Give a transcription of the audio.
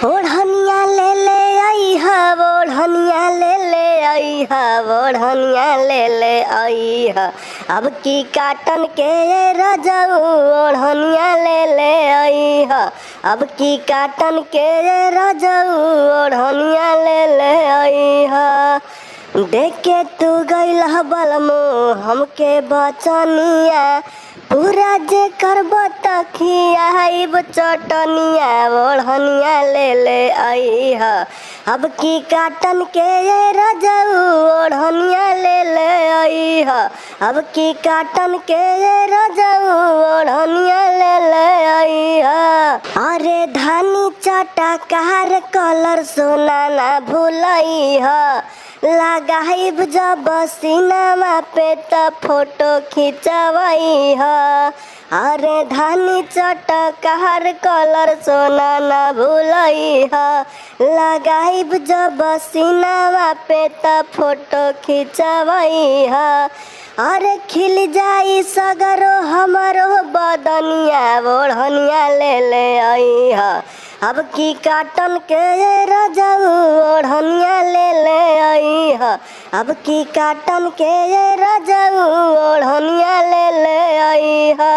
ओढ़निया ले ले आई हा, ओढ़निया ले ले आई हा, ओढ़निया ले ले आई हा। अब की काटन के रजऊ ओढ़निया ले ले आई हा। अब की काटन के रजऊ ओढ़निया ले ले आई हा। देख के तू गइल बलमो हमके बचनिया, पूरा जे करब तखियाइब चटनिया, ओढ़निया ले ले आई हा। अब की काटन के रजऊ ओढ़निया ले ले आई हा। अब की काटन के रजऊ ओढ़निया ले ले आई हा। अरे धानी चटकार कलर सोना ना भूलई हा, लगाइब जब सिनेमा पे त फोटो खिंचवाई हा। अरे धानी चटकार कलर सोना ना भूलई हा, लगाइब जब सिनेमा पे त फोटो खिंचवाई हा। अरे खिल जाई सगरो हमरो बदनिया, ओढ़निया ले ले आई हा। अब की काटन के रजऊ ओढ़निया ले ले आई हा। अब की काटन के रजऊ ओढ़निया ले ले आई हा।